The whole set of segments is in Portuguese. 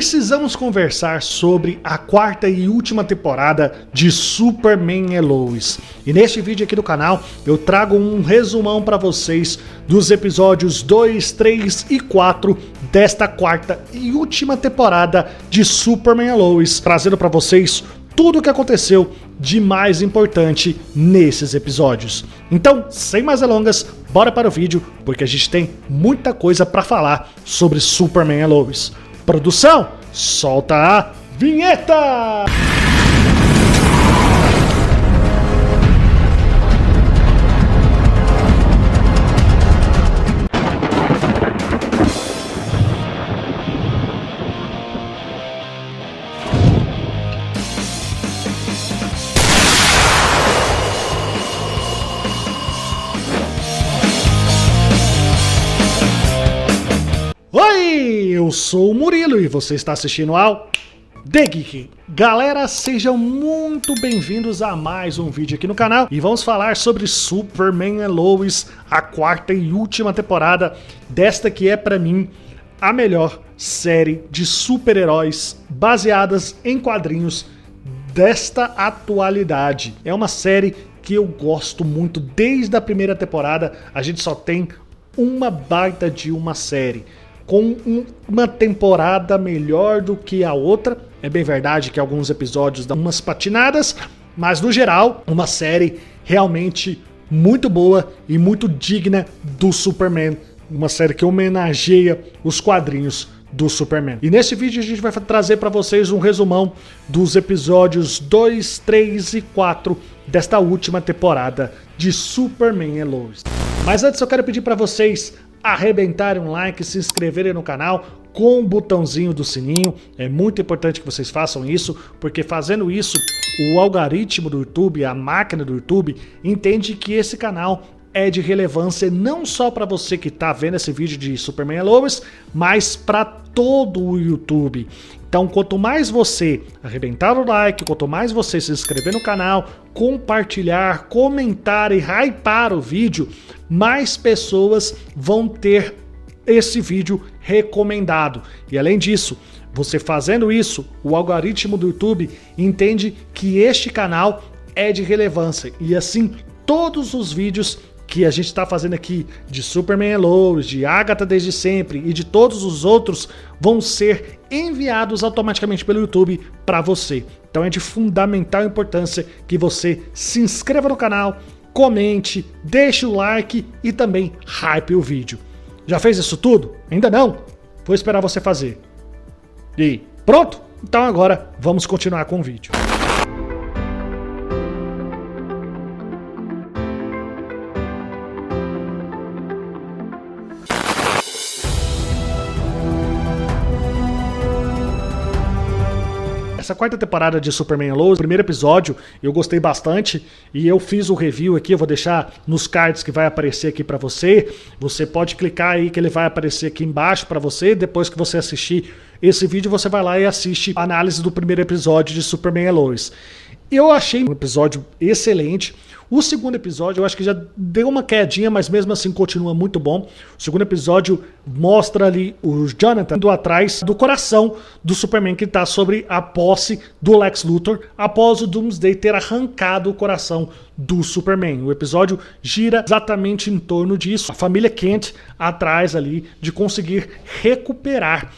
Precisamos conversar sobre a quarta e última temporada de Superman e Lois. E neste vídeo aqui do canal eu trago um resumão para vocês dos episódios 2, 3 e 4 desta quarta e última temporada de Superman e Lois, trazendo para vocês tudo o que aconteceu de mais importante nesses episódios. Então, sem mais delongas, bora para o vídeo, porque a gente tem muita coisa para falar sobre Superman e Lois. Produção, solta a vinheta! Oi, eu sou o Murilo e você está assistindo ao The Geek. Galera, sejam muito bem-vindos a mais um vídeo aqui no canal e vamos falar sobre Superman e Lois, a quarta e última temporada desta que é pra mim a melhor série de super-heróis baseadas em quadrinhos desta atualidade. É uma série que eu gosto muito desde a primeira temporada. A gente só tem uma baita de uma série com uma temporada melhor do que a outra. É bem verdade que alguns episódios dão umas patinadas, mas no geral, uma série realmente muito boa e muito digna do Superman. Uma série que homenageia os quadrinhos do Superman. E nesse vídeo a gente vai trazer para vocês um resumão dos episódios 2, 3 e 4 desta última temporada de Superman e Lois. Mas antes eu quero pedir para vocês arrebentarem um like, se inscreverem no canal com o botãozinho do sininho. É muito importante que vocês façam isso, porque fazendo isso, o algoritmo do YouTube, a máquina do YouTube, entende que esse canal é de relevância não só para você que está vendo esse vídeo de Superman e Lois, mas para todo o YouTube. Então, quanto mais você arrebentar o like, quanto mais você se inscrever no canal, compartilhar, comentar e hypar o vídeo, mais pessoas vão ter esse vídeo recomendado. E além disso, você fazendo isso, o algoritmo do YouTube entende que este canal é de relevância. E assim, todos os vídeos que a gente está fazendo aqui de Superman e Lois, de Agatha desde sempre e de todos os outros vão ser enviados automaticamente pelo YouTube para você. Então é de fundamental importância que você se inscreva no canal, comente, deixe o like e também hype o vídeo. Já fez isso tudo? Ainda não? Vou esperar você fazer. E pronto? Então agora vamos continuar com o vídeo. Essa quarta temporada de Superman e Lois, o primeiro episódio, eu gostei bastante e eu fiz o review aqui, eu vou deixar nos cards que vai aparecer aqui pra você. Você pode clicar aí que ele vai aparecer aqui embaixo pra você. Depois que você assistir esse vídeo, você vai lá e assiste a análise do primeiro episódio de Superman e Lois. Eu achei um episódio excelente. O segundo episódio eu acho que já deu uma quedinha, mas mesmo assim continua muito bom. O segundo episódio mostra ali o Jonathan indo atrás do coração do Superman, que está sobre a posse do Lex Luthor após o Doomsday ter arrancado o coração do Superman. O episódio gira exatamente em torno disso. A família Kent atrás ali de conseguir recuperar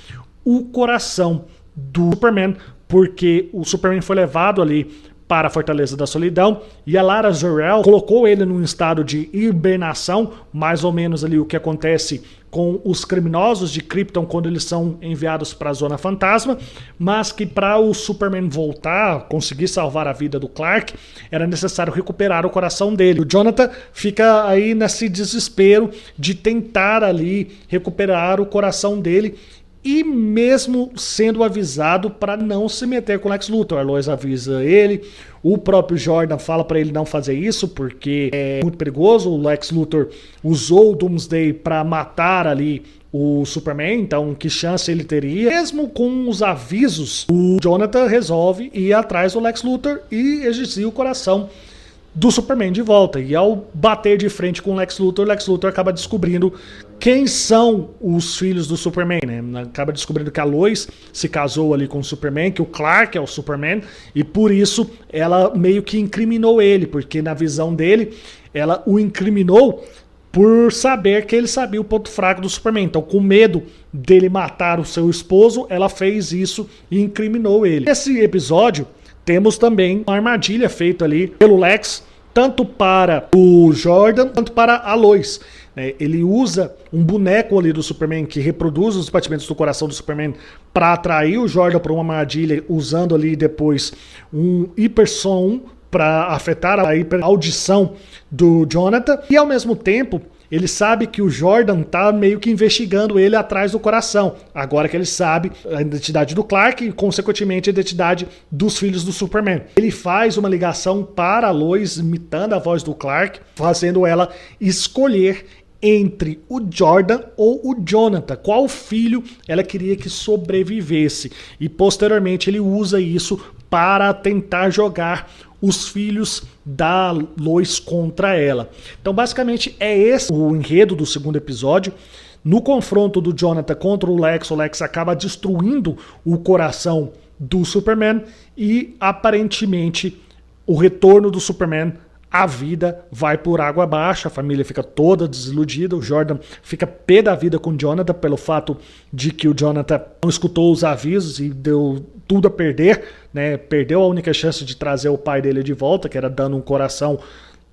o coração do Superman, porque o Superman foi levado ali para a Fortaleza da Solidão, e a Lara Zor-El colocou ele num estado de hibernação, mais ou menos ali o que acontece com os criminosos de Krypton quando eles são enviados para a Zona Fantasma, mas que para o Superman voltar, conseguir salvar a vida do Clark, era necessário recuperar o coração dele. O Jonathan fica aí nesse desespero de tentar ali recuperar o coração dele, e mesmo sendo avisado para não se meter com o Lex Luthor. A Lois avisa ele, o próprio Jordan fala para ele não fazer isso porque é muito perigoso. O Lex Luthor usou o Doomsday para matar ali o Superman, então que chance ele teria? Mesmo com os avisos, o Jonathan resolve ir atrás do Lex Luthor e exigir o coração do Superman de volta. E ao bater de frente com o Lex Luthor acaba descobrindo quem são os filhos do Superman, né? Acaba descobrindo que a Lois se casou ali com o Superman, que o Clark é o Superman, e por isso ela meio que incriminou ele, porque na visão dele, ela o incriminou por saber que ele sabia o ponto fraco do Superman. Então, com medo dele matar o seu esposo, ela fez isso e incriminou ele. Nesse episódio, temos também uma armadilha feita ali pelo Lex, tanto para o Jordan, quanto para a Lois. Ele usa um boneco ali do Superman que reproduz os batimentos do coração do Superman para atrair o Jordan para uma armadilha, usando ali depois um hipersom para afetar a audição do Jonathan. E ao mesmo tempo, ele sabe que o Jordan tá meio que investigando ele atrás do coração. Agora que ele sabe a identidade do Clark e, consequentemente, a identidade dos filhos do Superman. Ele faz uma ligação para a Lois, imitando a voz do Clark, fazendo ela escolher entre o Jordan ou o Jonathan, qual filho ela queria que sobrevivesse. E posteriormente ele usa isso para tentar jogar os filhos da Lois contra ela. Então basicamente é esse o enredo do segundo episódio. No confronto do Jonathan contra o Lex acaba destruindo o coração do Superman e aparentemente o retorno do Superman à vida vai por água abaixo, a família fica toda desiludida, o Jordan fica pé da vida com o Jonathan pelo fato de que o Jonathan não escutou os avisos e deu tudo a perder, né? Perdeu a única chance de trazer o pai dele de volta, que era dando um coração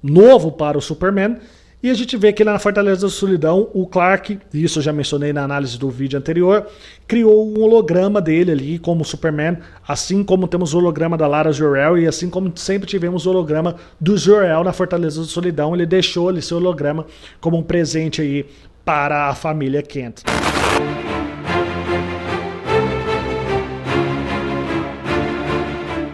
novo para o Superman. E a gente vê que lá na Fortaleza da Solidão, o Clark, e isso eu já mencionei na análise do vídeo anterior, criou um holograma dele ali como Superman, assim como temos o holograma da Lara Jor-El e assim como sempre tivemos o holograma do Jor-El na Fortaleza da Solidão, ele deixou ali seu holograma como um presente aí para a família Kent.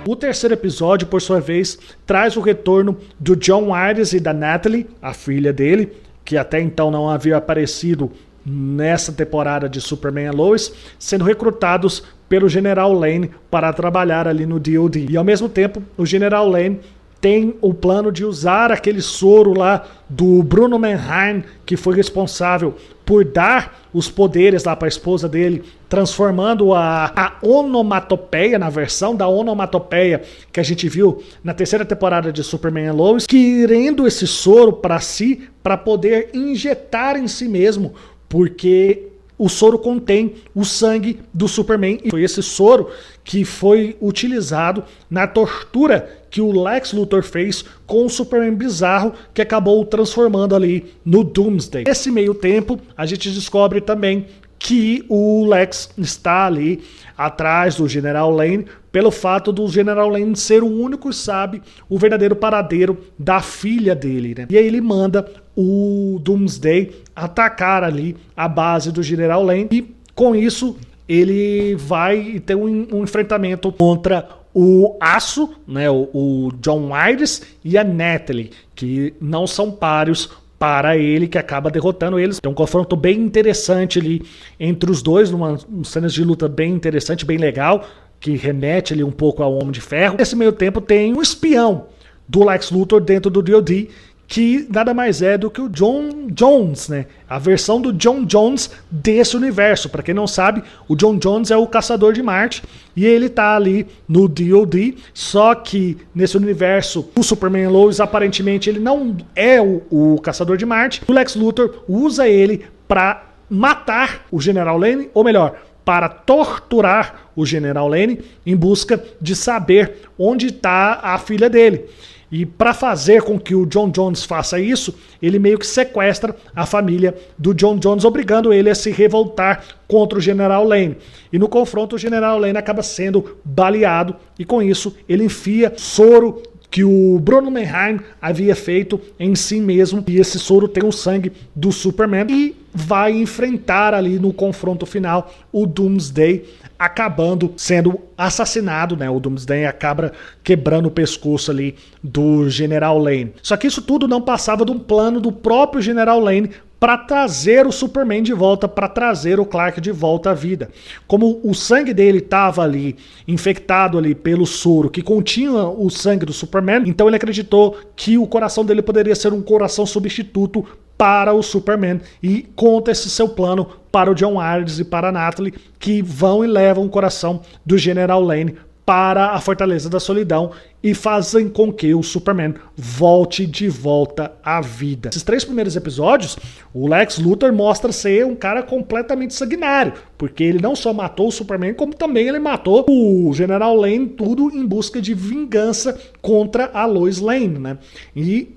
O terceiro episódio, por sua vez, traz o retorno do John Waters e da Natalie, a filha dele, que até então não havia aparecido nessa temporada de Superman e Lois, sendo recrutados pelo General Lane para trabalhar ali no DOD. E ao mesmo tempo, o General Lane tem o plano de usar aquele soro lá do Bruno Mannheim, que foi responsável por dar os poderes lá para a esposa dele, transformando a onomatopeia, na versão da onomatopeia que a gente viu na terceira temporada de Superman e Lois, querendo esse soro para si, para poder injetar em si mesmo, porque o soro contém o sangue do Superman. E foi esse soro que foi utilizado na tortura que o Lex Luthor fez com o Superman bizarro, que acabou o transformando ali no Doomsday. Nesse meio tempo, a gente descobre também que o Lex está ali atrás do General Lane, pelo fato do General Lane ser o único que sabe o verdadeiro paradeiro da filha dele, né? E aí ele manda o Doomsday atacar ali a base do General Lane e com isso ele vai ter um enfrentamento contra o Aço, né, o John Waters e a Natalie, que não são páreos para ele, que acaba derrotando eles. Tem um confronto bem interessante ali entre os dois, numa cenas de luta bem interessante, bem legal, que remete ali um pouco ao Homem de Ferro. Nesse meio tempo tem um espião do Lex Luthor dentro do DOD, que nada mais é do que o John Jones, né? A versão do John Jones desse universo. Para quem não sabe, o John Jones é o Caçador de Marte e ele tá ali no DOD, só que nesse universo o Superman e Lois aparentemente ele não é o Caçador de Marte. O Lex Luthor usa ele para matar o General Lane, ou melhor, para torturar o General Lane em busca de saber onde está a filha dele. E para fazer com que o John Jones faça isso, ele meio que sequestra a família do John Jones, obrigando ele a se revoltar contra o General Lane. E no confronto, o General Lane acaba sendo baleado e com isso ele enfia soro que o Bruno Mannheim havia feito em si mesmo. E esse soro tem o sangue do Superman e vai enfrentar ali no confronto final o Doomsday, acabando sendo assassinado, né? O Doomsday acaba quebrando o pescoço ali do General Lane. Só que isso tudo não passava de um plano do próprio General Lane para trazer o Superman de volta, para trazer o Clark de volta à vida. Como o sangue dele estava ali, infectado ali pelo soro que continha o sangue do Superman, então ele acreditou que o coração dele poderia ser um coração substituto para o Superman, e conta esse seu plano para o John Arnes e para a Natalie, que vão e levam o coração do General Lane para a Fortaleza da Solidão e fazem com que o Superman volte de volta à vida. Esses 3 primeiros episódios, o Lex Luthor mostra ser um cara completamente sanguinário, porque ele não só matou o Superman, como também ele matou o General Lane, tudo em busca de vingança contra a Lois Lane, né? E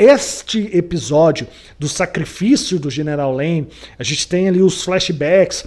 este episódio do sacrifício do General Lane, a gente tem ali os flashbacks,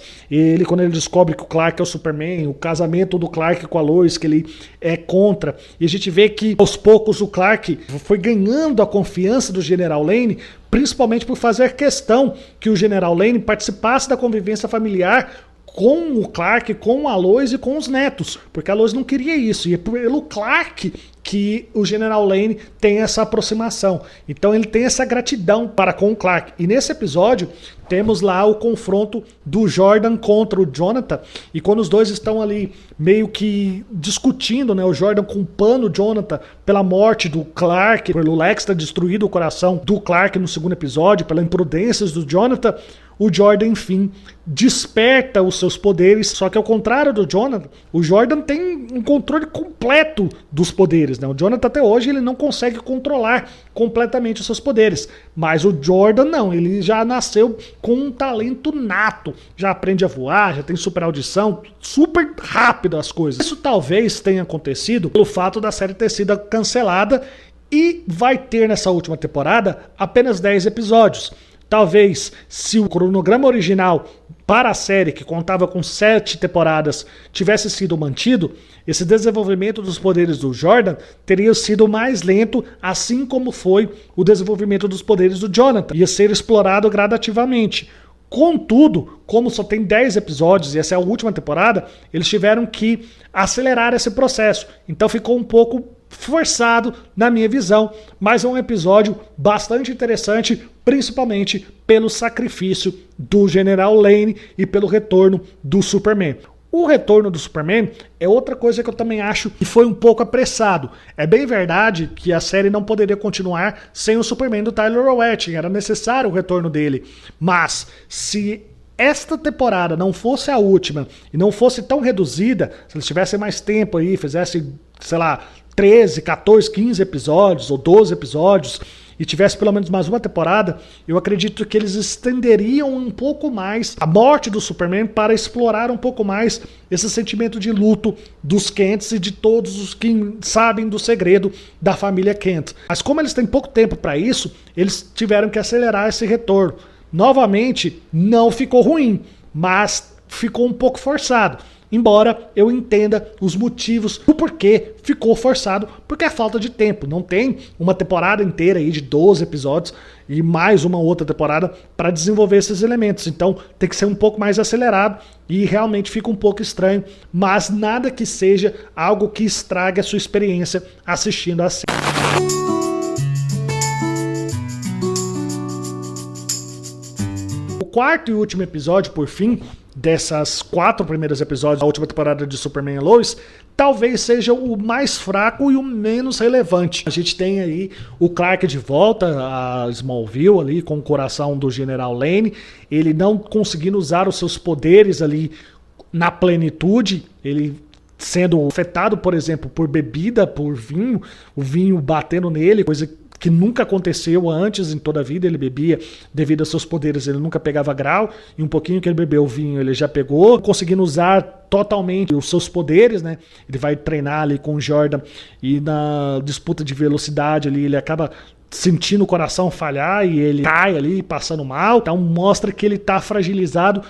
quando ele descobre que o Clark é o Superman, o casamento do Clark com a Lois, que ele é contra, e a gente vê que aos poucos o Clark foi ganhando a confiança do General Lane, principalmente por fazer questão que o General Lane participasse da convivência familiar com o Clark, com a Lois e com os netos, porque a Lois não queria isso, e é pelo Clark que o General Lane tem essa aproximação. Então ele tem essa gratidão para com o Clark. E nesse episódio temos lá o confronto do Jordan contra o Jonathan, e quando os dois estão ali meio que discutindo, né, o Jordan culpando o Jonathan pela morte do Clark, pelo Lex ter destruído o coração do Clark no segundo episódio, pelas imprudências do Jonathan, o Jordan, enfim, desperta os seus poderes, só que ao contrário do Jonathan, o Jordan tem um controle completo dos poderes, né? O Jonathan até hoje ele não consegue controlar completamente os seus poderes, mas o Jordan não, ele já nasceu com um talento nato, já aprende a voar, já tem super audição, super rápido as coisas. Isso talvez tenha acontecido pelo fato da série ter sido cancelada e vai ter nessa última temporada apenas 10 episódios. Talvez, se o cronograma original para a série, que contava com 7 temporadas, tivesse sido mantido, esse desenvolvimento dos poderes do Jordan teria sido mais lento, assim como foi o desenvolvimento dos poderes do Jonathan. Ia ser explorado gradativamente. Contudo, como só tem 10 episódios e essa é a última temporada, eles tiveram que acelerar esse processo. Então ficou um pouco forçado na minha visão, mas é um episódio bastante interessante, principalmente pelo sacrifício do General Lane e pelo retorno do Superman. O retorno do Superman é outra coisa que eu também acho que foi um pouco apressado. É bem verdade que a série não poderia continuar sem o Superman do Tyler Hoechlin, era necessário o retorno dele, mas se esta temporada não fosse a última e não fosse tão reduzida, se eles tivessem mais tempo aí, fizessem, sei lá, 13, 14, 15 episódios ou 12 episódios e tivesse pelo menos mais uma temporada, eu acredito que eles estenderiam um pouco mais a morte do Superman para explorar um pouco mais esse sentimento de luto dos Kents e de todos os que sabem do segredo da família Kent. Mas como eles têm pouco tempo para isso, eles tiveram que acelerar esse retorno. Novamente, não ficou ruim, mas ficou um pouco forçado. Embora eu entenda os motivos do porquê ficou forçado, porque é falta de tempo. Não tem uma temporada inteira aí de 12 episódios e mais uma outra temporada para desenvolver esses elementos. Então tem que ser um pouco mais acelerado e realmente fica um pouco estranho, mas nada que seja algo que estrague a sua experiência assistindo a série. O quarto e último episódio, por fim, dessas 4 primeiros episódios da última temporada de Superman e Lois, talvez seja o mais fraco e o menos relevante. A gente tem aí o Clark de volta a Smallville ali com o coração do General Lane, ele não conseguindo usar os seus poderes ali na plenitude, ele sendo afetado, por exemplo, por bebida, por vinho, o vinho batendo nele, coisa que nunca aconteceu antes em toda a vida. Ele bebia devido aos seus poderes, ele nunca pegava grau, e um pouquinho que ele bebeu o vinho ele já pegou, conseguindo usar totalmente os seus poderes, né? Ele vai treinar ali com o Jordan e na disputa de velocidade ali ele acaba sentindo o coração falhar e ele cai ali passando mal, então mostra que ele tá fragilizado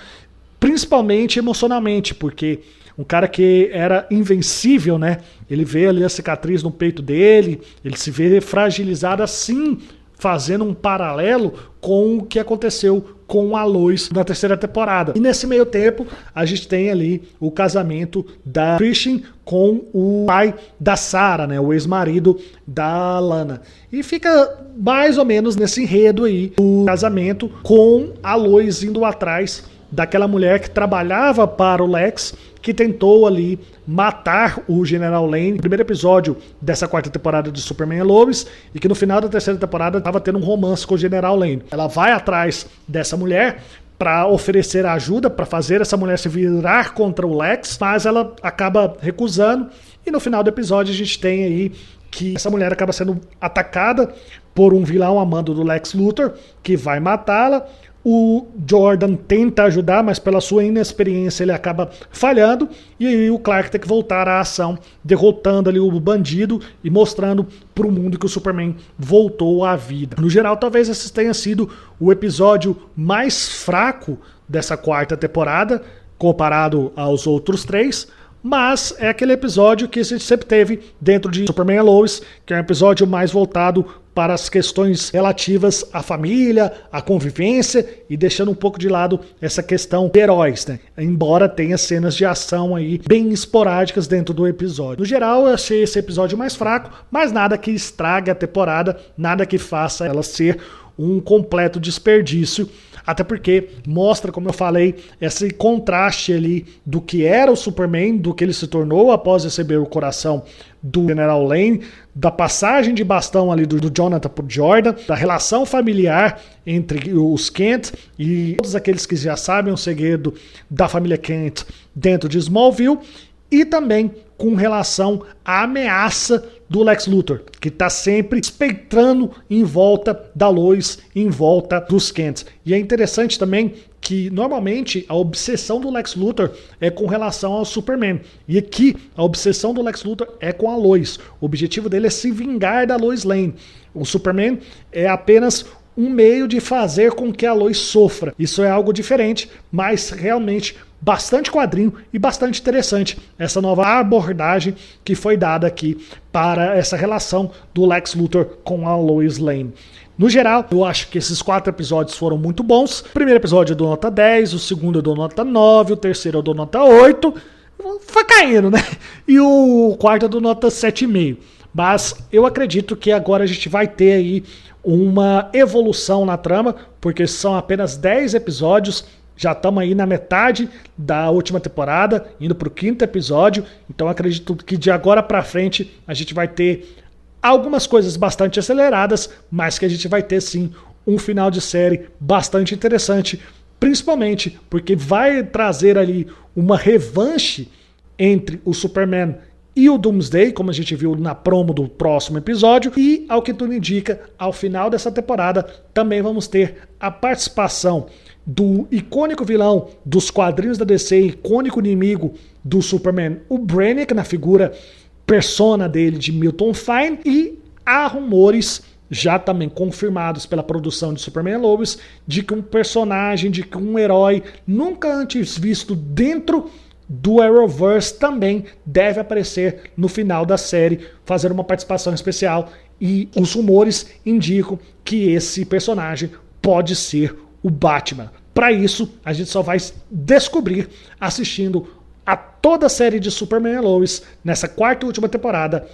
principalmente emocionalmente, porque um cara que era invencível, né? Ele vê ali a cicatriz no peito dele, ele se vê fragilizado assim, fazendo um paralelo com o que aconteceu com a Lois na terceira temporada. E nesse meio tempo, a gente tem ali o casamento da Christian com o pai da Sarah, né, o ex-marido da Lana. E fica mais ou menos nesse enredo aí, o casamento com a Lois indo atrás daquela mulher que trabalhava para o Lex, que tentou ali matar o General Lane no primeiro episódio dessa quarta temporada de Superman e Lois, e que no final da terceira temporada estava tendo um romance com o General Lane. Ela vai atrás dessa mulher para oferecer ajuda, para fazer essa mulher se virar contra o Lex, mas ela acaba recusando, e no final do episódio a gente tem aí que essa mulher acaba sendo atacada por um vilão amando do Lex Luthor, que vai matá-la. O Jordan tenta ajudar, mas pela sua inexperiência ele acaba falhando, e aí o Clark tem que voltar à ação, derrotando ali o bandido e mostrando para o mundo que o Superman voltou à vida. No geral, talvez esse tenha sido o episódio mais fraco dessa quarta temporada, comparado aos outros 3, mas é aquele episódio que a gente sempre teve dentro de Superman e Lois, que é um episódio mais voltado para as questões relativas à família, à convivência, e deixando um pouco de lado essa questão de heróis, né? Embora tenha cenas de ação aí bem esporádicas dentro do episódio. No geral, eu achei esse episódio mais fraco, mas nada que estrague a temporada, nada que faça ela ser um completo desperdício, até porque mostra, como eu falei, esse contraste ali do que era o Superman, do que ele se tornou após receber o coração do General Lane, da passagem de bastão ali do Jonathan por Jordan, da relação familiar entre os Kent e todos aqueles que já sabem o segredo da família Kent dentro de Smallville, e também com relação à ameaça do Lex Luthor, que está sempre espectrando em volta da Lois, em volta dos Kent. E é interessante também que normalmente a obsessão do Lex Luthor é com relação ao Superman, e aqui a obsessão do Lex Luthor é com a Lois. O objetivo dele é se vingar da Lois Lane. O Superman é apenas um meio de fazer com que a Lois sofra. Isso é algo diferente, mas realmente bastante quadrinho e bastante interessante essa nova abordagem que foi dada aqui para essa relação do Lex Luthor com a Lois Lane. No geral, eu acho que esses 4 episódios foram muito bons. O primeiro episódio eu dou nota 10, o segundo eu dou nota 9, o terceiro eu dou nota 8. Foi caindo, né? E o quarto eu dou nota 7,5. Mas eu acredito que agora a gente vai ter aí uma evolução na trama, porque são apenas 10 episódios. Já estamos aí na metade da última temporada, indo para o 5º episódio. Então acredito que de agora para frente a gente vai ter algumas coisas bastante aceleradas, mas que a gente vai ter sim um final de série bastante interessante, principalmente porque vai trazer ali uma revanche entre o Superman e o Doomsday, como a gente viu na promo do próximo episódio, e ao que tudo indica, ao final dessa temporada também vamos ter a participação do icônico vilão dos quadrinhos da DC, icônico inimigo do Superman, o Brainiac, na figura persona dele de Milton Fine, e há rumores já também confirmados pela produção de Superman e Lois de que um personagem, de que um herói nunca antes visto dentro do Arrowverse também deve aparecer no final da série, fazer uma participação especial, e os rumores indicam que esse personagem pode ser o Batman. Para isso, a gente só vai descobrir assistindo a toda a série de Superman e Lois nessa 4ª e última temporada,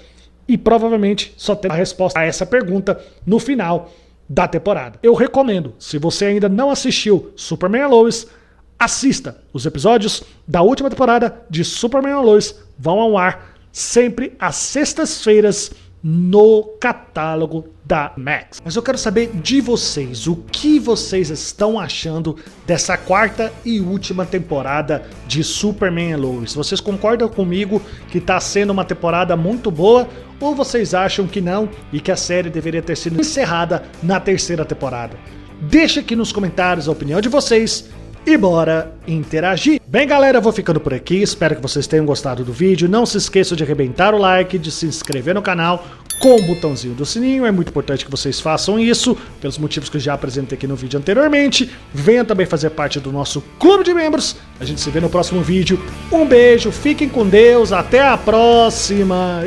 e provavelmente só terá a resposta a essa pergunta no final da temporada. Eu recomendo, se você ainda não assistiu Superman e Lois, assista. Os episódios da última temporada de Superman e Lois vão ao ar sempre às sextas-feiras no catálogo da Max. Mas eu quero saber de vocês, o que vocês estão achando dessa 4ª e última temporada de Superman e Lois? Vocês concordam comigo que está sendo uma temporada muito boa, ou vocês acham que não e que a série deveria ter sido encerrada na 3ª temporada? Deixa aqui nos comentários a opinião de vocês e bora interagir. Bem, galera, eu vou ficando por aqui, espero que vocês tenham gostado do vídeo. Não se esqueçam de arrebentar o like, de se inscrever no canal com o botãozinho do sininho, é muito importante que vocês façam isso, pelos motivos que eu já apresentei aqui no vídeo anteriormente. Venham também fazer parte do nosso clube de membros, a gente se vê no próximo vídeo. Um beijo, fiquem com Deus, até a próxima!